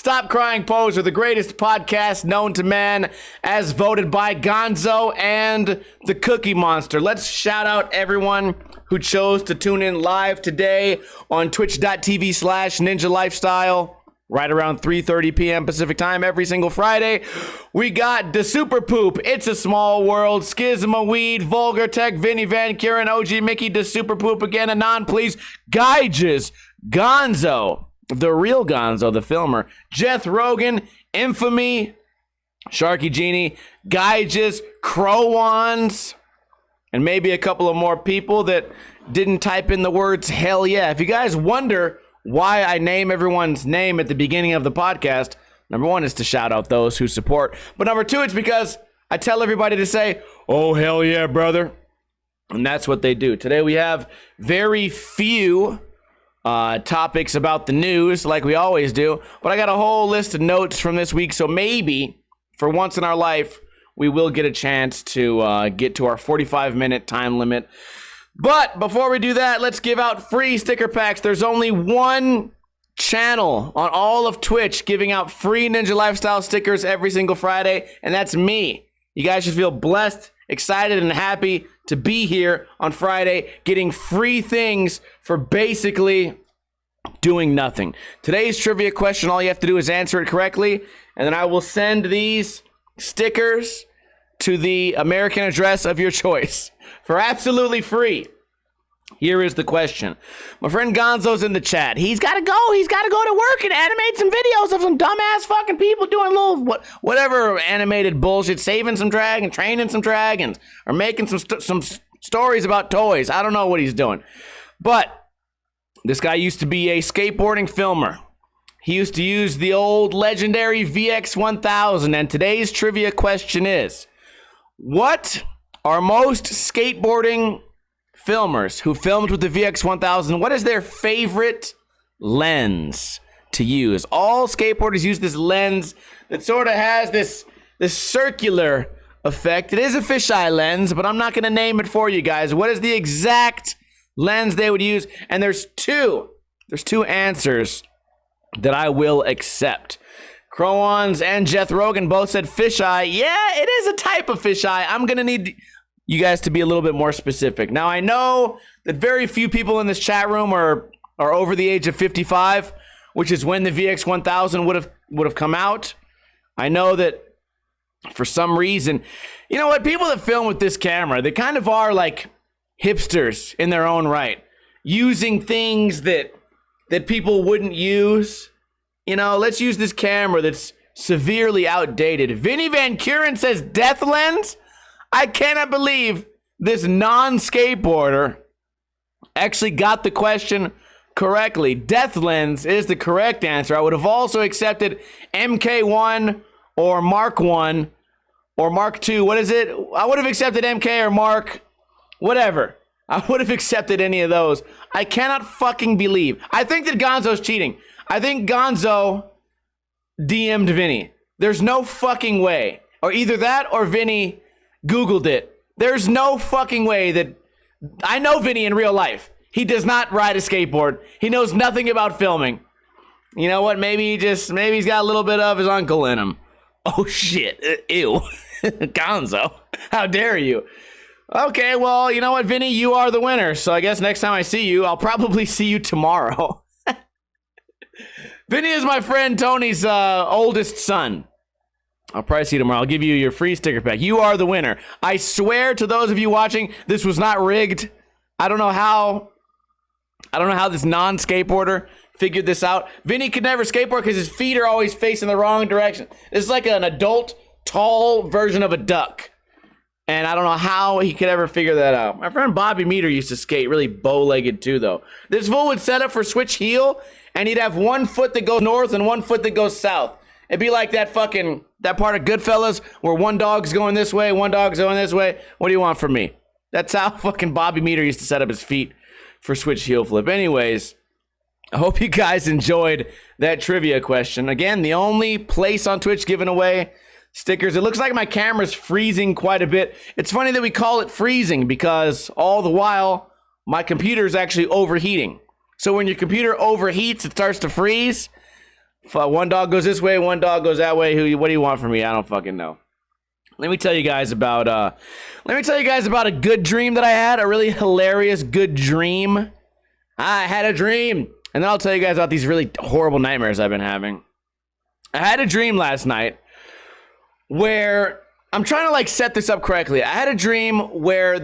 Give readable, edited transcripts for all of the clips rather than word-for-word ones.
Stop Crying Poser, the greatest podcast known to man, as voted by Gonzo and the Cookie Monster. Let's shout out everyone who chose to tune in live today on twitch.tv/Ninja Lifestyle, right around 3:30 p.m. Pacific time every single Friday. We got the Super Poop, It's a Small World, Schisma Weed, Vulgar Tech, Vinny Van Kuren, OG Mickey, the Super Poop again, Anon Please, Geiges, Gonzo, the real Gonzo, the filmer, Jeth Rogan, Infamy, Sharky Genie, Geiges, Crowans, and maybe a couple of more people that didn't type in the words hell yeah. If you guys wonder why I name everyone's name at the beginning of the podcast, number one is to shout out those who support. But number two, it's because I tell everybody to say, oh, hell yeah, brother. And that's what they do. Today we have very few topics about the news like we always do. But I got a whole list of notes from this week. So maybe for once in our life, we will get a chance to get to our 45-minute time limit. But before we do that, let's give out free sticker packs. There's only one channel on all of Twitch giving out free Ninja Lifestyle stickers every single Friday, and that's me. You guys should feel blessed, excited, and happy to be here on Friday getting free things for basically doing nothing. Today's trivia question, all you have to do is answer it correctly, and then I will send these stickers to the American address of your choice for absolutely free. Here is the question. My friend Gonzo's in the chat. He's got to go. He's got to go to work and animate some videos of some dumbass fucking people doing little whatever animated bullshit, saving some dragons, training some dragons, or making some stories about toys. I don't know what he's doing. But this guy used to be a skateboarding filmer. He used to use the old legendary VX1000, and today's trivia question is, what are most skateboarding filmers who filmed with the VX1000, what is their favorite lens to use? All skateboarders use this lens that sort of has this circular effect. It is a fisheye lens, but I'm not going to name it for you guys. What is the exact lens they would use? And there's two answers that I will accept. Crowans and Jeth Rogan both said fisheye. Yeah, it is a type of fisheye. I'm going to need you guys to be a little bit more specific. Now, I know that very few people in this chat room are over the age of 55, which is when the VX1000 would have come out. I know that for some reason, you know what? People that film with this camera, they kind of are like hipsters in their own right, using things that people wouldn't use. You know, let's use this camera that's severely outdated. Vinny Van Kuren says death lens. I cannot believe this non-skateboarder actually got the question correctly. Death lens is the correct answer. I would have also accepted MK1 or Mark 1 or Mark 2. What is it? I would have accepted MK or Mark, whatever. I would have accepted any of those. I cannot fucking believe. I think that Gonzo's cheating. I think Gonzo DM'd Vinny. There's no fucking way. Or either that or Vinny Googled it. There's no fucking way that... I know Vinny in real life. He does not ride a skateboard. He knows nothing about filming. You know what? Maybe he's got a little bit of his uncle in him. Oh shit. Ew. Gonzo. How dare you? Okay, well, you know what, Vinny? You are the winner. So I guess next time I see you, I'll probably see you tomorrow. Vinny is my friend Tony's oldest son. I'll probably see you tomorrow. I'll give you your free sticker pack. You are the winner. I swear to those of you watching, this was not rigged. I don't know how this non-skateboarder figured this out. Vinny could never skateboard because his feet are always facing the wrong direction. This is like an adult, tall version of a duck. And I don't know how he could ever figure that out. My friend Bobby Meter used to skate really bow-legged too, though. This fool would set up for switch heel, and he'd have one foot that goes north and one foot that goes south. It'd be like that part of Goodfellas where one dog's going this way, one dog's going this way. What do you want from me? That's how fucking Bobby Meter used to set up his feet for switch heel flip. Anyways, I hope you guys enjoyed that trivia question. Again, the only place on Twitch giving away stickers. It looks like my camera's freezing quite a bit. It's funny that we call it freezing because all the while my computer is actually overheating. So when your computer overheats, it starts to freeze. One dog goes this way, one dog goes that way. What do you want from me? I don't fucking know. Let me tell you guys about a good dream that I had, a really hilarious good dream. I had a dream, and then I'll tell you guys about these really horrible nightmares I've been having. I had a dream last night where I'm trying to like set this up correctly. I had a dream where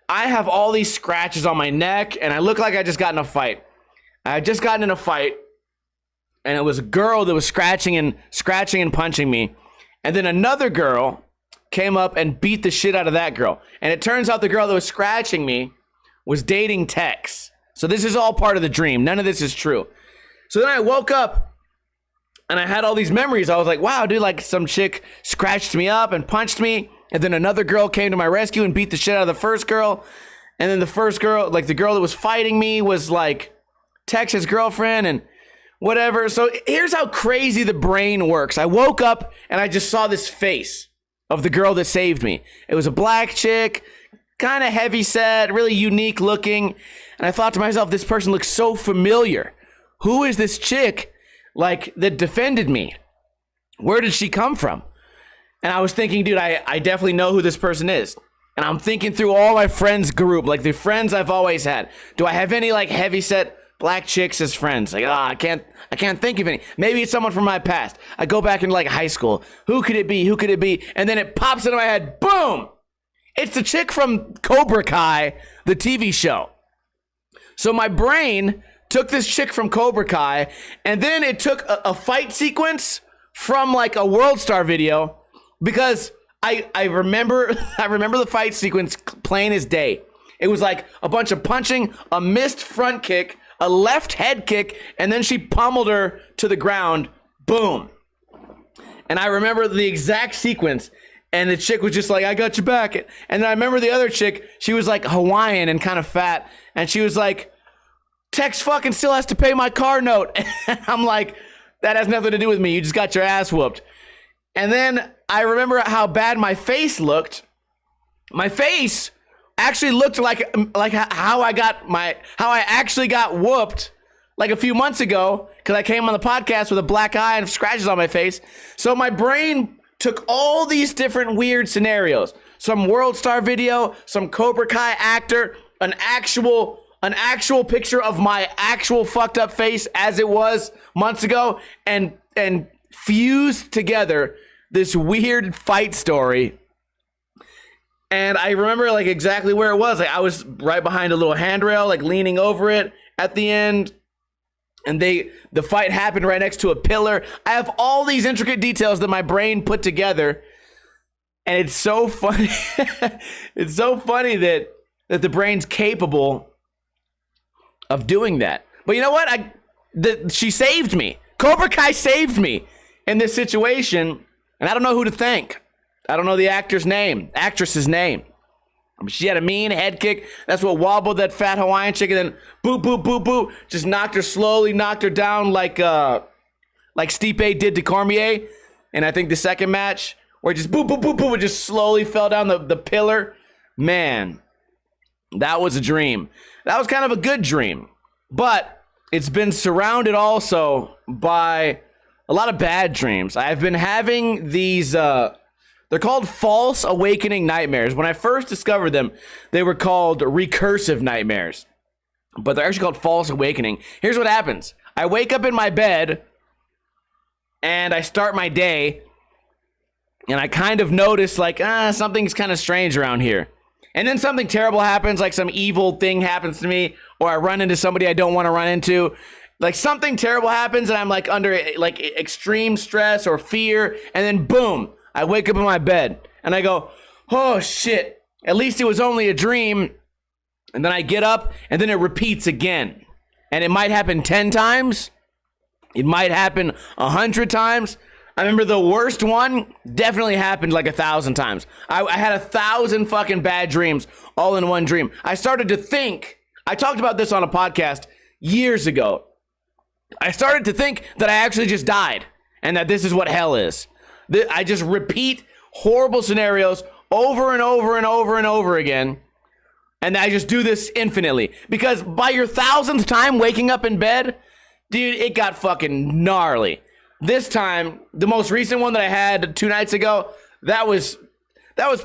I have all these scratches on my neck, and I look like I just got in a fight. I had just gotten in a fight, and it was a girl that was scratching and punching me, and then another girl came up and beat the shit out of that girl. And it turns out the girl that was scratching me was dating Tex. So this is all part of the dream. None of this is true. So then I woke up and I had all these memories. I was like, wow, dude, like some chick scratched me up and punched me. And then another girl came to my rescue and beat the shit out of the first girl. And then the first girl, like the girl that was fighting me was like Tex's girlfriend and whatever. So here's how crazy the brain works. I woke up and I just saw this face of the girl that saved me. It was a black chick, kind of heavy set, really unique looking. And I thought to myself, this person looks so familiar. Who is this chick like that defended me? Where did she come from? And I was thinking, dude, I definitely know who this person is. And I'm thinking through all my friends group, like the friends I've always had. Do I have any like heavy set black chicks as friends? Like, I can't think of any. Maybe it's someone from my past. I go back into like high school. Who could it be? Who could it be? And then it pops into my head. Boom! It's the chick from Cobra Kai, the TV show. So my brain took this chick from Cobra Kai, and then it took a fight sequence from like a World Star video, because I remember the fight sequence plain as day. It was like a bunch of punching, a missed front kick, a left head kick, and then she pummeled her to the ground. Boom. And I remember the exact sequence, and the chick was just like, I got your back. And then I remember the other chick, she was like Hawaiian and kind of fat, and she was like, Tex fucking still has to pay my car note. And I'm like, that has nothing to do with me. You just got your ass whooped. And then I remember how bad my face looked. My face actually looked like how I actually got whooped like a few months ago, because I came on the podcast with a black eye and scratches on my face. So my brain took all these different weird scenarios. Some World Star video, some Cobra Kai actor, an actual picture of my actual fucked up face as it was months ago, and fused together this weird fight story. And I remember like exactly where it was. Like I was right behind a little handrail, like leaning over it at the end. And the fight happened right next to a pillar. I have all these intricate details that my brain put together. And it's so funny. It's so funny that the brain's capable of doing that. But you know what? She saved me. Cobra Kai saved me in this situation. And I don't know who to thank. I don't know the actress's name. She had a mean head kick. That's what wobbled that fat Hawaiian chick, and then boop, boop, boop, boop. Just knocked her down like Stipe did to Cormier. And I think the second match, where it just boop, boop, boop, boop, it just slowly fell down the pillar. Man, that was a dream. That was kind of a good dream. But it's been surrounded also by a lot of bad dreams. I've been having these, they're called false awakening nightmares. When I first discovered them, they were called recursive nightmares. But they're actually called false awakening. Here's what happens. I wake up in my bed, and I start my day, and I kind of notice, like, something's kind of strange around here. And then something terrible happens, like some evil thing happens to me, or I run into somebody I don't want to run into. Like something terrible happens, and I'm like under like extreme stress or fear, and then boom, I wake up in my bed, and I go, oh shit, at least it was only a dream. And then I get up, and then it repeats again. And it might happen 10 times. It might happen 100 times. I remember the worst one definitely happened like 1,000 times. I had 1,000 fucking bad dreams all in one dream. I started to think, I talked about this on a podcast years ago. I started to think that I actually just died, and that this is what hell is. I just repeat horrible scenarios over and over and over and over again. And I just do this infinitely. Because by your 1,000th time waking up in bed, dude, it got fucking gnarly. this time, the most recent one that I had 2 nights ago, that was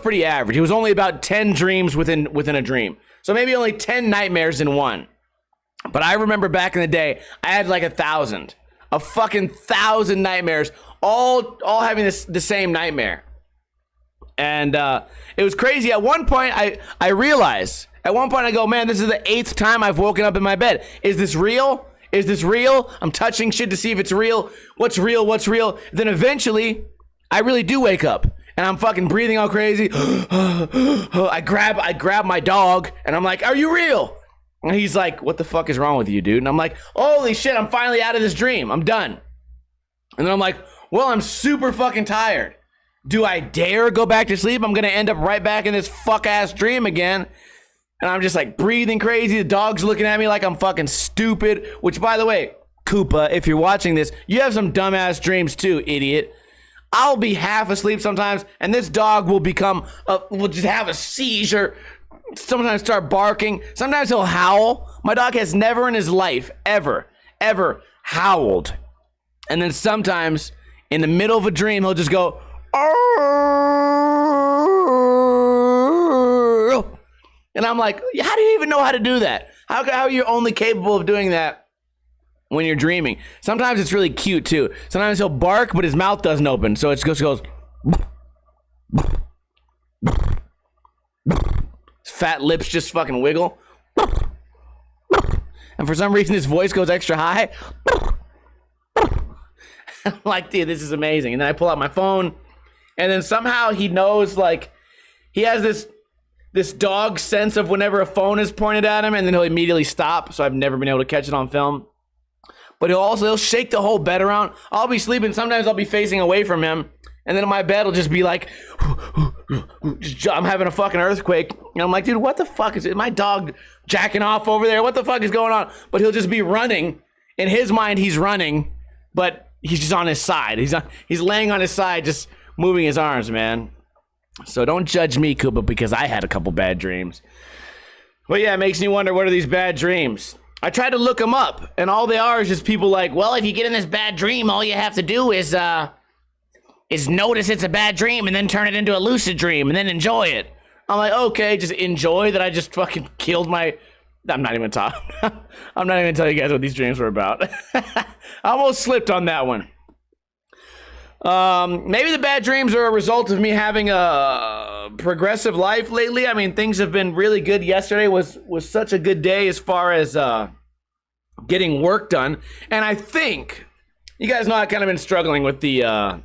pretty average. It was only about 10 dreams within a dream. So maybe only 10 nightmares in one. But I remember back in the day, I had like 1,000. A fucking 1,000 nightmares, all having the same nightmare. And it was crazy. At one point, I realized, I go, man, this is the 8th time I've woken up in my bed. Is this real? Is this real? I'm touching shit to see if it's real. What's real? What's real? Then eventually, I really do wake up. And I'm fucking breathing all crazy. I grab my dog, and I'm like, are you real? And he's like, what the fuck is wrong with you, dude? And I'm like, holy shit, I'm finally out of this dream. I'm done. And then I'm like, well, I'm super fucking tired. Do I dare go back to sleep? I'm going to end up right back in this fuck-ass dream again. And I'm just like breathing crazy. The dog's looking at me like I'm fucking stupid. Which, by the way, Koopa, if you're watching this, you have some dumbass dreams too, idiot. I'll be half asleep sometimes, and this dog will will just have a seizure. Sometimes start barking. Sometimes he'll howl. My dog has never in his life, ever howled. And then sometimes, in the middle of a dream, he'll just go, "Arr!" And I'm like, how do you even know how to do that? How are you only capable of doing that when you're dreaming? Sometimes it's really cute too. Sometimes he'll bark, but his mouth doesn't open, so it just goes. His fat lips just fucking wiggle, and for some reason his voice goes extra high. I'm like, dude, this is amazing. And then I pull out my phone, and then somehow he knows, like, he has this dog sense of whenever a phone is pointed at him, and then he'll immediately stop. So I've never been able to catch it on film. But he'll shake the whole bed around. I'll be sleeping. Sometimes I'll be facing away from him, and then my bed will just be like, I'm having a fucking earthquake. And I'm like, dude, what the fuck is it? My dog jacking off over there? What the fuck is going on? But he'll just be running. In his mind, he's running, but he's just on his side. He's laying on his side, just moving his arms, man. So don't judge me, Koopa, because I had a couple bad dreams. But yeah, it makes me wonder, what are these bad dreams? I tried to look them up, and all they are is just people like, well, if you get in this bad dream, all you have to do is notice it's a bad dream and then turn it into a lucid dream and then enjoy it. I'm like, okay, just enjoy that I just fucking killed my... I'm not even talking. I'm not even telling you guys what these dreams were about. I almost slipped on that one. Maybe the bad dreams are a result of me having a progressive life lately. I mean, things have been really good. Yesterday was such a good day as far as getting work done. And I think, you guys know I've kind of been struggling with the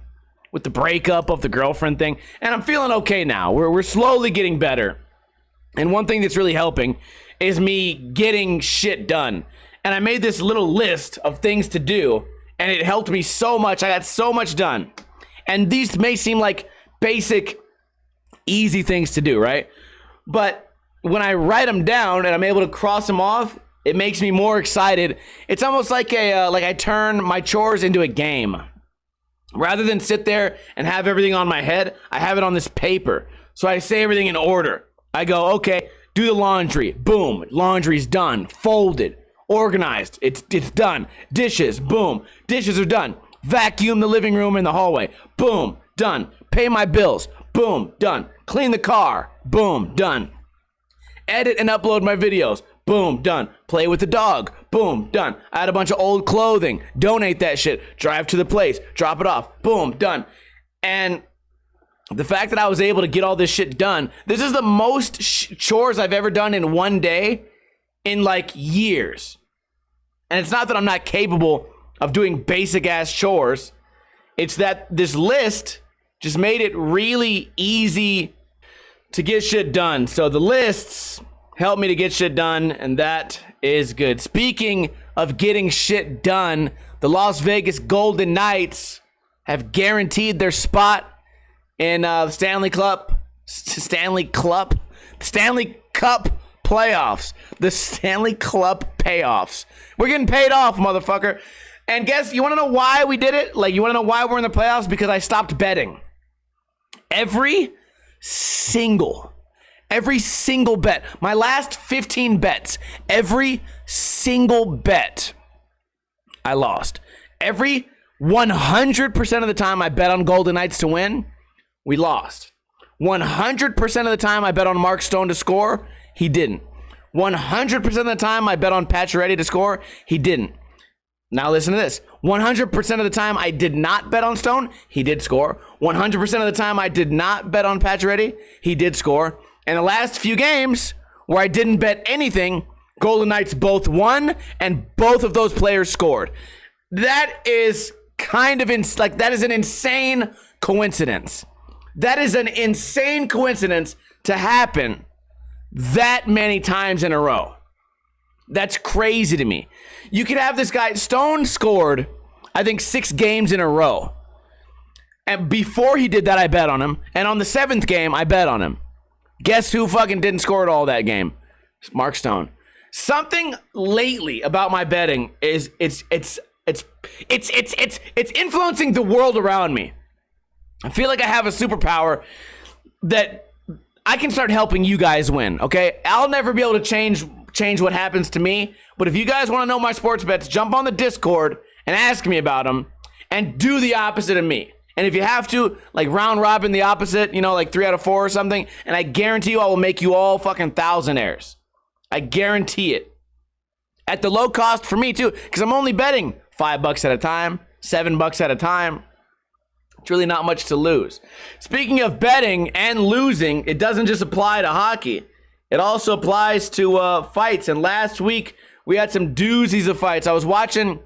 breakup of the girlfriend thing. And I'm feeling okay now. We're slowly getting better. And one thing that's really helping is me getting shit done. And I made this little list of things to do, and it helped me so much. I got so much done. And these may seem like basic, easy things to do, right? But when I write them down and I'm able to cross them off, it makes me more excited. It's almost like I turn my chores into a game. Rather than sit there and have everything on my head, I have it on this paper. So I say everything in order. I go, okay, do the laundry. Boom, laundry's done. Folded, organized. It's done. Dishes, boom. Dishes are done. Vacuum the living room and the hallway. Boom, done. Pay my bills. Boom, done. Clean the car. Boom, done. Edit and upload my videos. Boom, done. Play with the dog. Boom, done. I had a bunch of old clothing. Donate that shit. Drive to the place. Drop it off. Boom, done. And the fact that I was able to get all this shit done, this is the most chores I've ever done in one day in like years. And it's not that I'm not capable of doing basic ass chores. It's that this list just made it really easy to get shit done. So the lists help me to get shit done, and that is good. Speaking of getting shit done, the Las Vegas Golden Knights have guaranteed their spot in the Stanley Cup playoffs. The Stanley Cup payoffs. We're getting paid off, motherfucker. And guess, you want to know why we did it? Like, you want to know why we're in the playoffs? Because I stopped betting. Every single bet, my last 15 bets, every single bet I lost. Every 100% of the time I bet on Golden Knights to win, we lost. 100% of the time I bet on Mark Stone to score, he didn't. 100% of the time I bet on Pacioretty to score, he didn't. Now listen to this. 100% of the time I did not bet on Stone, he did score. 100% of the time I did not bet on Pacioretty, he did score. And the last few games where I didn't bet anything, Golden Knights both won and both of those players scored. That is kind of that is an insane coincidence. That is an insane coincidence to happen that many times in a row. That's crazy to me. You could have this guy, Stone scored, I think 6 games in a row. And before he did that, I bet on him. And on the 7th game, I bet on him. Guess who fucking didn't score at all that game? Mark Stone. Something lately about my betting is it's influencing the world around me. I feel like I have a superpower that I can start helping you guys win, okay? I'll never be able to change what happens to me, but if you guys want to know my sports bets, jump on the Discord and ask me about them and do the opposite of me. And if you have to, like round robin the opposite, like 3 out of 4 or something, and I guarantee you I will make you all fucking thousandaires. I guarantee it. At the low cost for me too, because I'm only betting $5 at a time, $7 at a time. It's really not much to lose. Speaking of betting and losing, it doesn't just apply to hockey. It also applies to fights. And last week, we had some doozies of fights. I was watching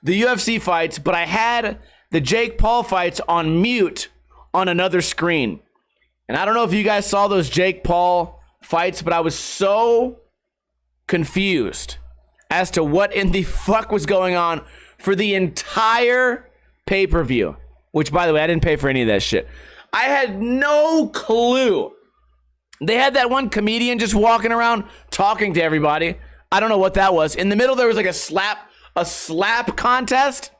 the UFC fights, but I had the Jake Paul fights on mute on another screen. And I don't know if you guys saw those Jake Paul fights, but I was so confused as to what in the fuck was going on for the entire pay-per-view. Which, by the way, I didn't pay for any of that shit. I had no clue. They had that one comedian just walking around talking to everybody. I don't know what that was. In the middle, there was like a slap contest.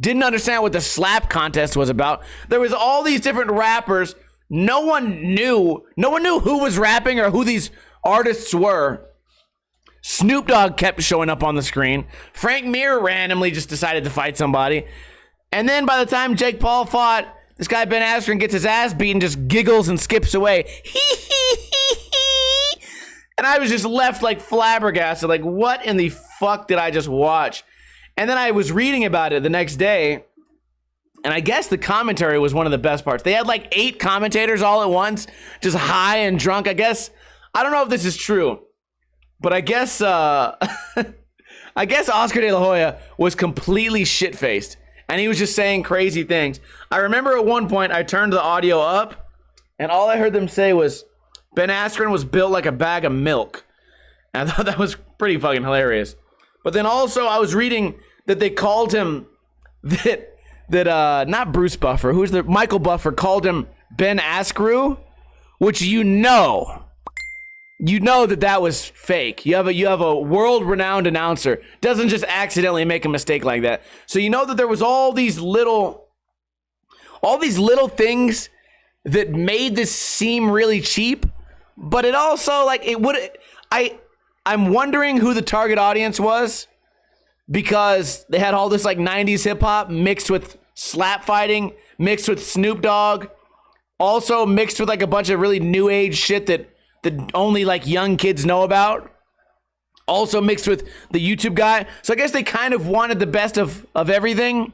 Didn't understand what the slap contest was about. There was all these different rappers. No one knew who was rapping or who these artists were. Snoop Dogg kept showing up on the screen. Frank Mir randomly just decided to fight somebody. And then by the time Jake Paul fought, this guy Ben Askren gets his ass beaten, just giggles and skips away. And I was just left like flabbergasted, like what in the fuck did I just watch? And then I was reading about it the next day, and I guess the commentary was one of the best parts. They had like 8 commentators all at once, just high and drunk. I don't know if this is true, but I guess Oscar De La Hoya was completely shit-faced. And he was just saying crazy things. I remember at one point I turned the audio up, and all I heard them say was, Ben Askren was built like a bag of milk. And I thought that was pretty fucking hilarious. But then also I was reading that they called him, not Bruce Buffer, Michael Buffer called him Ben Askrew, which you know that was fake. You have a world-renowned announcer. Doesn't just accidentally make a mistake like that. So you know that there was all these little things that made this seem really cheap, but it also I'm wondering who the target audience was, because they had all this like 90s hip hop mixed with slap fighting, mixed with Snoop Dogg, also mixed with like a bunch of really new age shit that only like young kids know about. Also mixed with the YouTube guy. So I guess they kind of wanted the best of everything.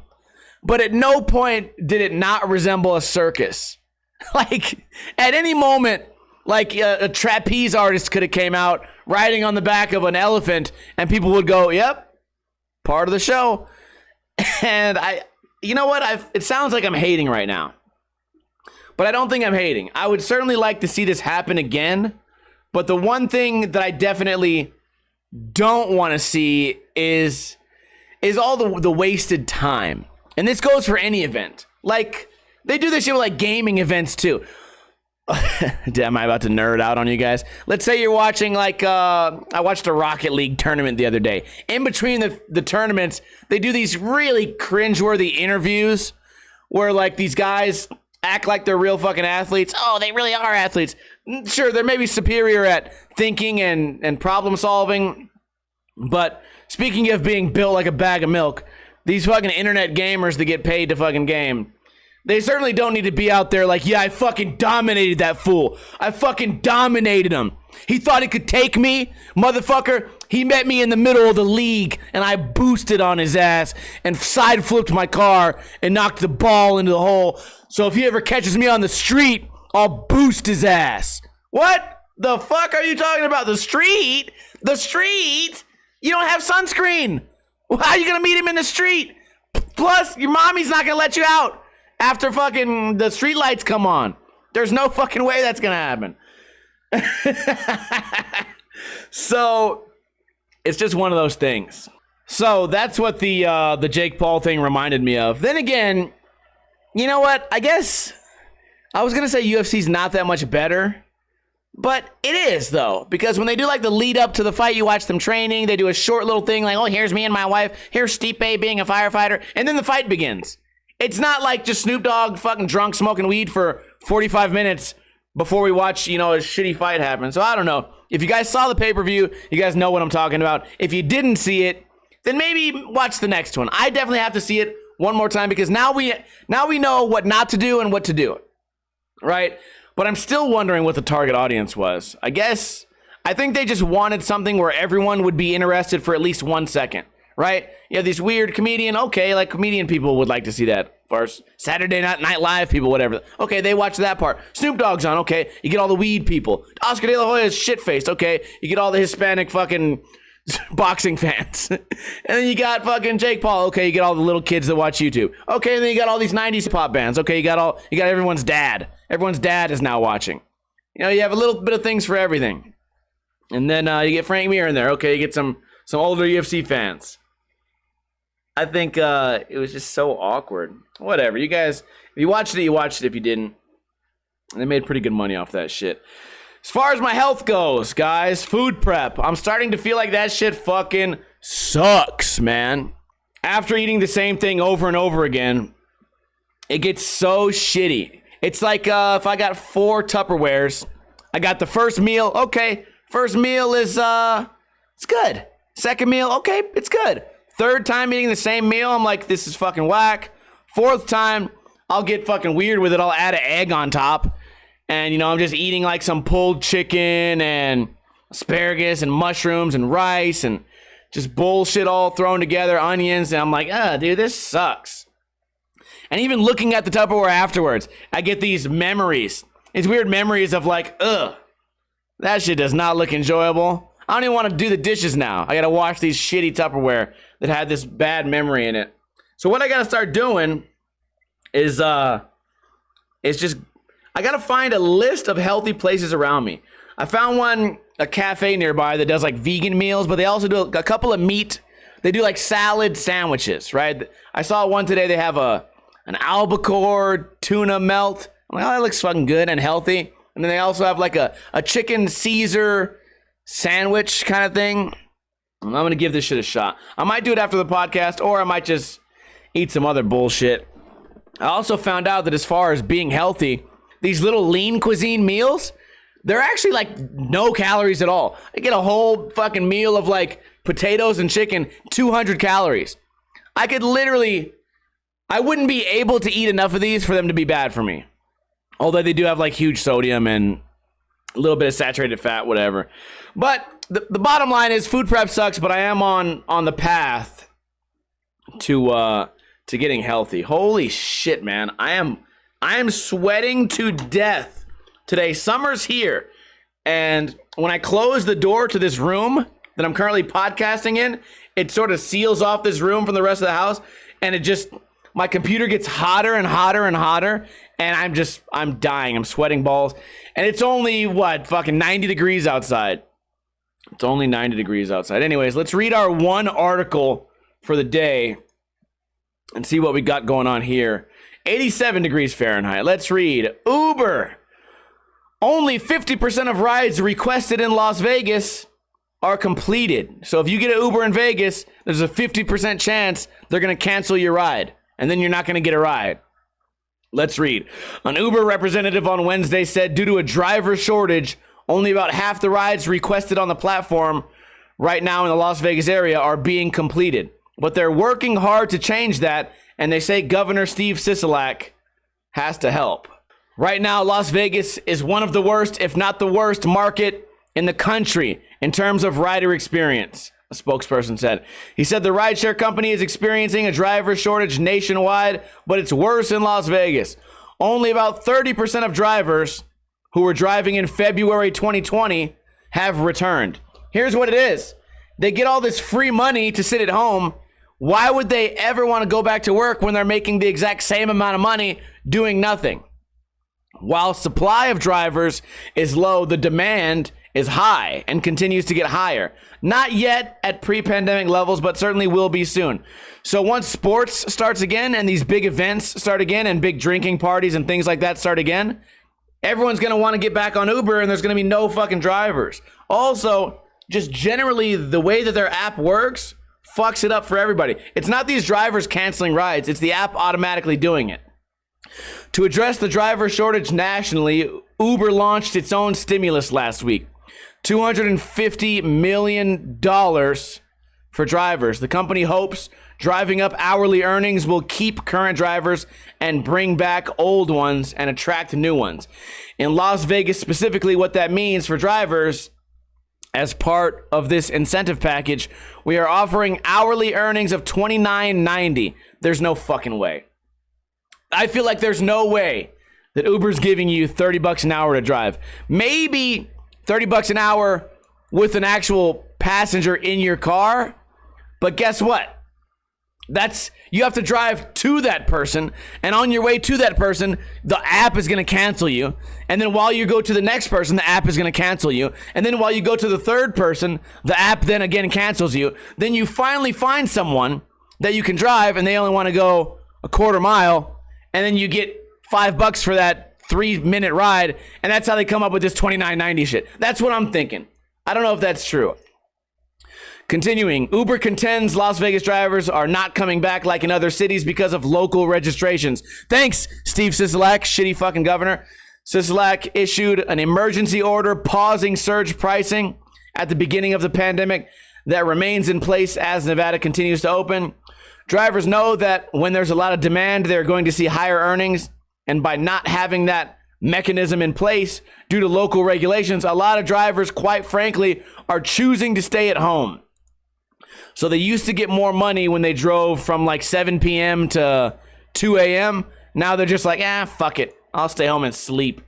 But at no point did it not resemble a circus. Like at any moment, like a trapeze artist could have came out riding on the back of an elephant and people would go, yep, part of the show. And you know what? It sounds like I'm hating right now. But I don't think I'm hating. I would certainly like to see this happen again. But the one thing that I definitely don't want to see is all the wasted time. And this goes for any event. Like, they do this shit with like gaming events too. Am I about to nerd out on you guys? Let's say you're watching like, I watched a Rocket League tournament the other day. In between the tournaments, they do these really cringeworthy interviews where like these guys act like they're real fucking athletes. Oh, they really are athletes. Sure, they're maybe superior at thinking and problem solving. But speaking of being built like a bag of milk, these fucking internet gamers that get paid to fucking game, they certainly don't need to be out there like, yeah, I fucking dominated that fool. I fucking dominated him. He thought he could take me, motherfucker. He met me in the middle of the league, and I boosted on his ass and side flipped my car and knocked the ball into the hole. So if he ever catches me on the street, I'll boost his ass. What the fuck are you talking about? The street? The street? You don't have sunscreen. How are you gonna meet him in the street? Plus, your mommy's not gonna let you out after fucking the street lights come on. There's no fucking way that's gonna happen. So it's just one of those things. So that's what the Jake Paul thing reminded me of. Then again, you know what? I guess I was gonna say UFC's not that much better, but it is though, because when they do like the lead up to the fight, you watch them training. They do a short little thing like, oh, here's me and my wife. Here's Stipe being a firefighter, and then the fight begins. It's not like just Snoop Dogg fucking drunk smoking weed for 45 minutes before we watch, a shitty fight happen. So I don't know. If you guys saw the pay-per-view, you guys know what I'm talking about. If you didn't see it, then maybe watch the next one. I definitely have to see it one more time because now we know what not to do and what to do, right? But I'm still wondering what the target audience was. I think they just wanted something where everyone would be interested for at least 1 second, right? You have this weird comedian, okay, like comedian people would like to see that. Or Saturday Night Live people, whatever. Okay, they watch that part. Snoop Dogg's on, okay, you get all the weed people. Oscar De La Hoya's shit-faced, okay, you get all the Hispanic fucking boxing fans. And then you got fucking Jake Paul, okay, you get all the little kids that watch YouTube. Okay, and then you got all these 90s pop bands. Okay, you got everyone's dad. Everyone's dad is now watching. You have a little bit of things for everything. And then you get Frank Mir in there. Okay, you get some older UFC fans. I think it was just so awkward. Whatever, you guys, if you watched it, you watched it. If you didn't, they made pretty good money off that shit. As far as my health goes, guys, food prep. I'm starting to feel like that shit fucking sucks, man. After eating the same thing over and over again, it gets so shitty. It's like if I got 4 Tupperwares, I got the first meal. Okay, first meal is it's good. Second meal, okay, it's good. Third time eating the same meal, I'm like, this is fucking whack. Fourth time, I'll get fucking weird with it. I'll add an egg on top. And, I'm just eating like some pulled chicken and asparagus and mushrooms and rice and just bullshit all thrown together, onions. And I'm like, dude, this sucks. And even looking at the Tupperware afterwards, I get these memories. These weird memories of like, that shit does not look enjoyable. I don't even want to do the dishes now. I got to wash these shitty Tupperware that had this bad memory in it. So what I got to start doing is just, I got to find a list of healthy places around me. I found a cafe nearby that does like vegan meals, but they also do a couple of meat. They do like salad sandwiches, right? I saw one today. They have an albacore tuna melt. I'm like, oh, that looks fucking good and healthy. And then they also have like a chicken Caesar sandwich kind of thing. I'm going to give this shit a shot. I might do it after the podcast, or I might just eat some other bullshit. I also found out that as far as being healthy, these little lean cuisine meals, they're actually like no calories at all. I get a whole fucking meal of like potatoes and chicken, 200 calories. I wouldn't be able to eat enough of these for them to be bad for me. Although they do have like huge sodium and a little bit of saturated fat, whatever. But the bottom line is food prep sucks, but I am on the path to getting healthy. Holy shit, man. I am sweating to death today. Summer's here. And when I close the door to this room that I'm currently podcasting in, it sort of seals off this room from the rest of the house. And my computer gets hotter and hotter and hotter. And I'm dying. I'm sweating balls. And it's only, fucking 90 degrees outside. It's only 90 degrees outside. Anyways, let's read our one article for the day and see what we got going on here. 87 degrees Fahrenheit. Let's read. Uber. Only 50% of rides requested in Las Vegas are completed. So if you get an Uber in Vegas, there's a 50% chance they're going to cancel your ride. And then you're not going to get a ride. Let's read. An Uber representative on Wednesday said due to a driver shortage, only about half the rides requested on the platform right now in the Las Vegas area are being completed. but they're working hard to change that, and they say Governor Steve Sisolak has to help. Right now, Las Vegas is one of the worst, if not the worst, market in the country in terms of rider experience, a spokesperson said. He said the rideshare company is experiencing a driver shortage nationwide, but it's worse in Las Vegas. Only about 30% of drivers who were driving in February 2020 have returned. Here's what it is. They get all this free money to sit at home. Why would they ever want to go back to work when they're making the exact same amount of money doing nothing? While supply of drivers is low, the demand is high and continues to get higher. Not yet at pre-pandemic levels, but certainly will be soon. So once sports starts again and these big events start again and big drinking parties and things like that start again, everyone's going to want to get back on Uber and there's going to be no fucking drivers. Also, just generally the way that their app works fucks it up for everybody. It's not these drivers canceling rides. It's the app automatically doing it. To address the driver shortage nationally, Uber launched its own stimulus last week. $250 million for drivers. The company hopes driving up hourly earnings will keep current drivers and bring back old ones and attract new ones. In Las Vegas specifically, what that means for drivers, as part of this incentive package, we are offering hourly earnings of $29.90. There's no fucking way. I feel like there's no way that Uber's giving you $30 an hour to drive. Maybe $30 an hour with an actual passenger in your car. But guess what? You have to drive to that person, and on your way to that person, the app is going to cancel you. And then while you go to the next person, the app is going to cancel you. And then while you go to the third person, the app then again cancels you. Then you finally find someone that you can drive, and they only want to go a quarter mile, and then you get $5 for that 3-minute ride, and that's how they come up with this $29.90 shit. That's what I'm thinking. I don't know if that's true. Continuing, Uber contends Las Vegas drivers are not coming back like in other cities because of local registrations. Thanks, Steve Sisolak, shitty fucking governor. Sisolak issued an emergency order pausing surge pricing at the beginning of the pandemic that remains in place as Nevada continues to open. Drivers know that when there's a lot of demand, they're going to see higher earnings. And by not having that mechanism in place due to local regulations, a lot of drivers, quite frankly, are choosing to stay at home. So they used to get more money when they drove from like 7 p.m. to 2 a.m. Now they're just like, fuck it. I'll stay home and sleep.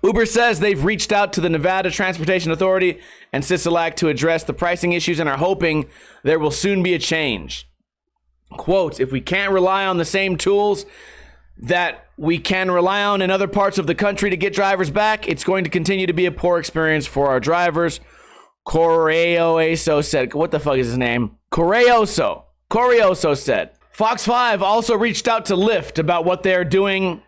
Uber says they've reached out to the Nevada Transportation Authority and Sisolak to address the pricing issues and are hoping there will soon be a change. Quote, if we can't rely on the same tools that we can rely on in other parts of the country to get drivers back, it's going to continue to be a poor experience for our drivers. Correoso said, what the fuck is his name? Correoso said. Fox 5 also reached out to Lyft about what they're doing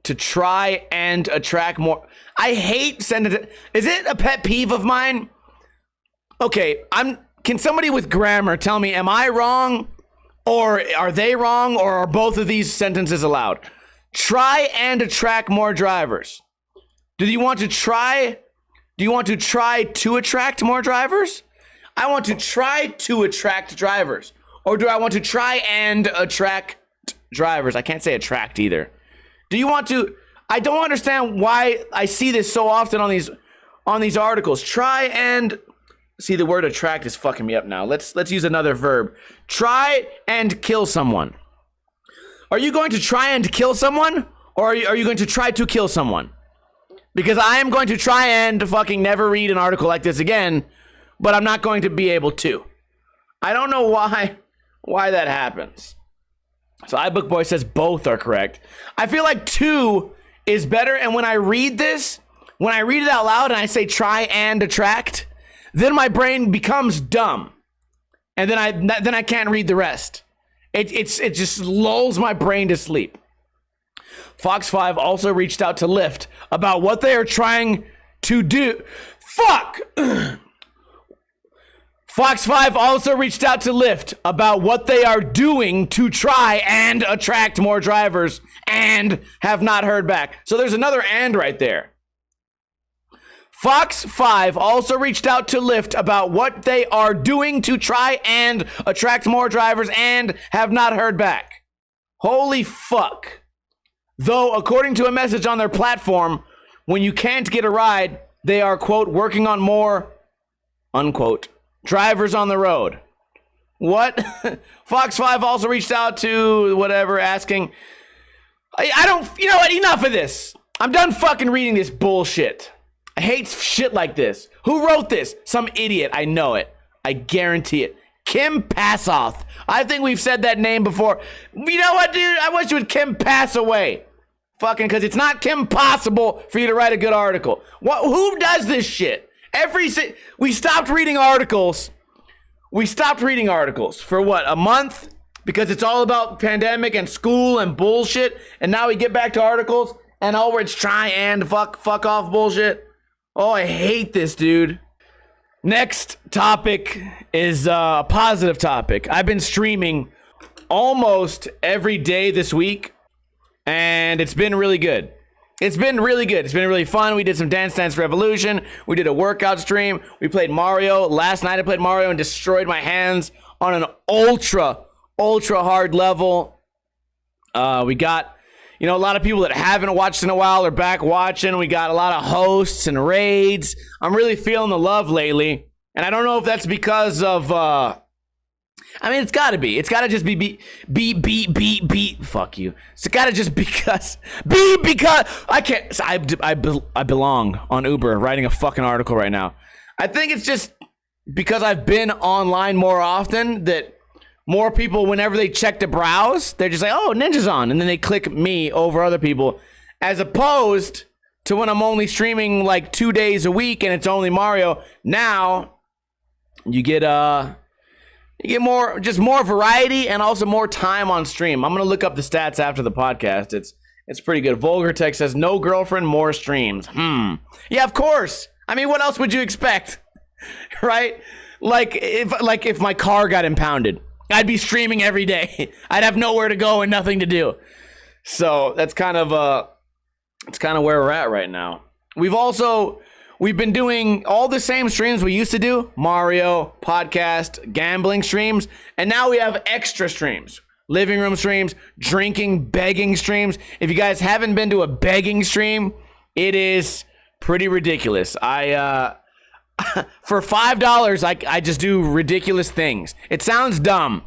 to try and attract more. I hate sending it. Is it a pet peeve of mine? Okay, can somebody with grammar tell me, am I wrong? Or are they wrong? Or are both of these sentences allowed? Try and attract more drivers. Do you want to try to attract more drivers? I want to try to attract drivers. Or do I want to try and attract drivers? I can't say attract either. Do you want to? I don't understand why I see this so often on these articles. Try and see, the word attract is fucking me up now. Let's use another verb. Try and kill someone. Are you going to try and kill someone? Or are you going to try to kill someone? Because I am going to try and fucking never read an article like this again, but I'm not going to be able to. I don't know why that happens. So iBookBoy says both are correct. I feel like 2 is better, and when I read this, when I read it out loud and I say try and attract, then my brain becomes dumb. And then I can't read the rest. It just lulls my brain to sleep. Fox 5 also reached out to Lyft about what they are trying to do. Fuck! Fox 5 also reached out to Lyft about what they are doing to try and attract more drivers and have not heard back. So there's another and right there. Fox 5 also reached out to Lyft about what they are doing to try and attract more drivers and have not heard back. Holy fuck. Though, according to a message on their platform, when you can't get a ride, they are, quote, working on more, unquote, drivers on the road. What? Fox 5 also reached out to whatever, asking, I don't, you know what, enough of this. I'm done fucking reading this bullshit. I hate shit like this. Who wrote this? Some idiot. I know it. I guarantee it. Kim Passoff. I think we've said that name before. You know what, dude? I wish you would Kim Pass away. Fucking, because it's not Kim possible for you to write a good article. What? Who does this shit? We stopped reading articles. We stopped reading articles for what, a month? Because it's all about pandemic and school and bullshit. And now we get back to articles and it's try and fuck off bullshit. Oh, I hate this, dude. Next topic is a positive topic. I've been streaming almost every day this week, and it's been really good. It's been really fun. We did some Dance Dance Revolution. We did a workout stream. We played Mario. Last night I played Mario and destroyed my hands on an ultra hard level. We got, a lot of people that haven't watched in a while are back watching. We got a lot of hosts and raids. I'm really feeling the love lately. And I don't know if that's because of, it's gotta be. It's gotta just be fuck you. It's gotta just because I can't, I belong on Uber writing a fucking article right now. I think it's just because I've been online more often that more people, whenever they check to browse, they're just like, oh, Ninja's on. And then they click me over other people, as opposed to when I'm only streaming like 2 days a week and it's only Mario. Now you get more variety and also more time on stream. I'm going to look up the stats after the podcast. It's pretty good. Vulgar Tech says, no girlfriend, more streams. Yeah, of course. I mean, what else would you expect? Right? Like if my car got impounded, I'd be streaming every day. I'd have nowhere to go and nothing to do. So that's kind of where we're at right now. We've been doing all the same streams we used to do. Mario, podcast, gambling streams. And now we have extra streams. Living room streams, drinking, begging streams. If you guys haven't been to a begging stream, it is pretty ridiculous. For $5, I just do ridiculous things. It sounds dumb,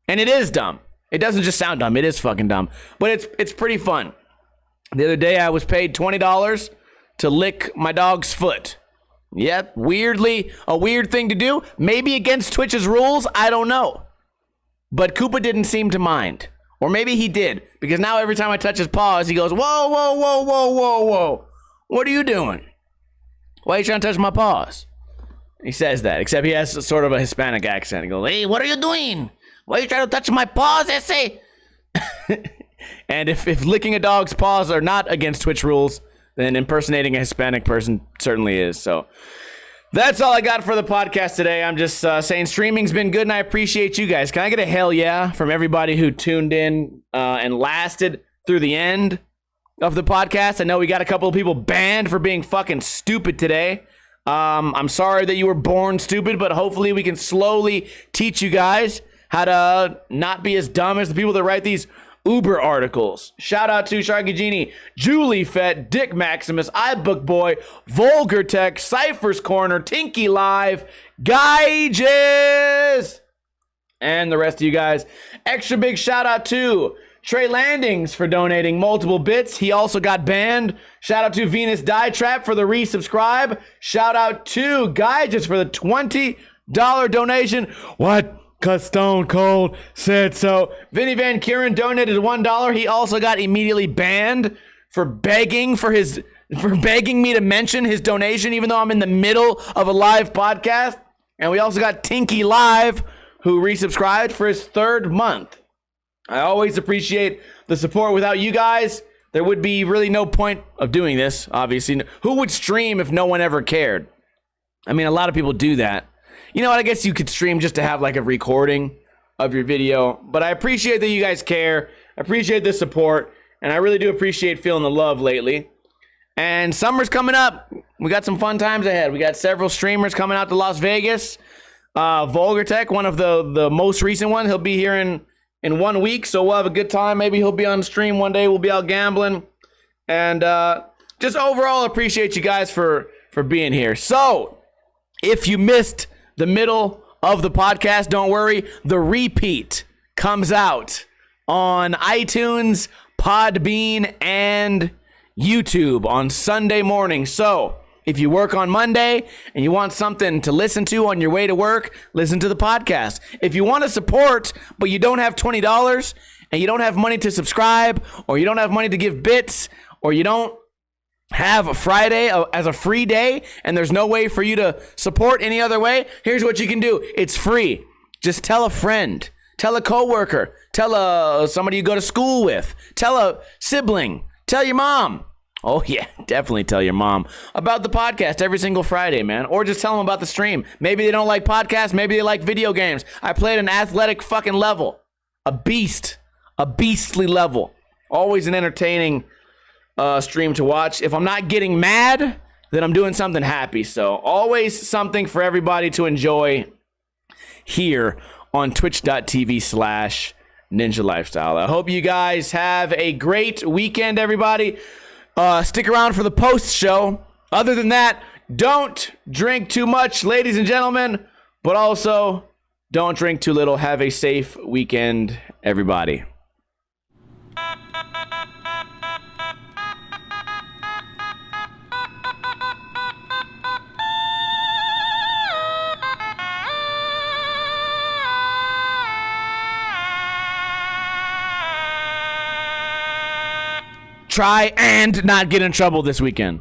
and it is dumb. It doesn't just sound dumb. It is fucking dumb. But it's pretty fun. The other day, I was paid $20 to lick my dog's foot. Yep, a weird thing to do. Maybe against Twitch's rules, I don't know. But Koopa didn't seem to mind. Or maybe he did, because now every time I touch his paws, he goes, whoa, whoa, whoa, whoa, whoa, whoa. What are you doing? Why are you trying to touch my paws? He says that, except he has sort of a Hispanic accent. He goes, hey, what are you doing? Why are you trying to touch my paws, Ese? And if licking a dog's paws are not against Twitch rules, then impersonating a Hispanic person certainly is. So that's all I got for the podcast today. I'm just saying streaming's been good, and I appreciate you guys. Can I get a hell yeah from everybody who tuned in and lasted through the end of the podcast? I know we got a couple of people banned for being fucking stupid today. I'm sorry that you were born stupid, but hopefully we can slowly teach you guys how to not be as dumb as the people that write these Uber articles. Shout out to Sharky Genie, Julie Fett, Dick Maximus, iBookBoy, Vulgar Tech, Cypher's Corner, Tinky Live, Geiges, and the rest of you guys. Extra big shout out to Trey Landings for donating multiple bits. He also got banned. Shout out to Venus Die Trap for the resubscribe. Shout out to Geiges for the $20 donation. What? Cause Stone Cold said so. Vinny Van Kuren donated $1. He also got immediately banned for begging me to mention his donation, even though I'm in the middle of a live podcast. And we also got Tinky Live, who resubscribed for his 3rd month. I always appreciate the support. Without you guys, there would be really no point of doing this, obviously. Who would stream if no one ever cared? I mean, a lot of people do that. You know what? I guess you could stream just to have like a recording of your video. But I appreciate that you guys care. I appreciate the support. And I really do appreciate feeling the love lately. And summer's coming up. We got some fun times ahead. We got several streamers coming out to Las Vegas. Vulgar Tech, one of the most recent ones, he'll be here in 1 week, so we'll have a good time. Maybe he'll be on the stream one day. We'll be out gambling. And just overall appreciate you guys for being here. So, if you missed the middle of the podcast, don't worry. The repeat comes out on iTunes, Podbean, and YouTube on Sunday morning. So, if you work on Monday and you want something to listen to on your way to work, listen to the podcast. If you want to support, but you don't have $20 and you don't have money to subscribe, or you don't have money to give bits, or you don't have a Friday as a free day and there's no way for you to support any other way, here's what you can do. It's free. Just tell a friend, tell a coworker, tell somebody you go to school with, tell a sibling, tell your mom. Oh, yeah, definitely tell your mom about the podcast every single Friday, man. Or just tell them about the stream. Maybe they don't like podcasts. Maybe they like video games. I play at an athletic fucking level. A beastly level. Always an entertaining stream to watch. If I'm not getting mad, then I'm doing something happy. So always something for everybody to enjoy here on twitch.tv/Ninja Lifestyle. I hope you guys have a great weekend, everybody. Stick around for the post show. Other than that, don't drink too much, ladies and gentlemen, but also don't drink too little. Have a safe weekend, everybody. Try and not get in trouble this weekend.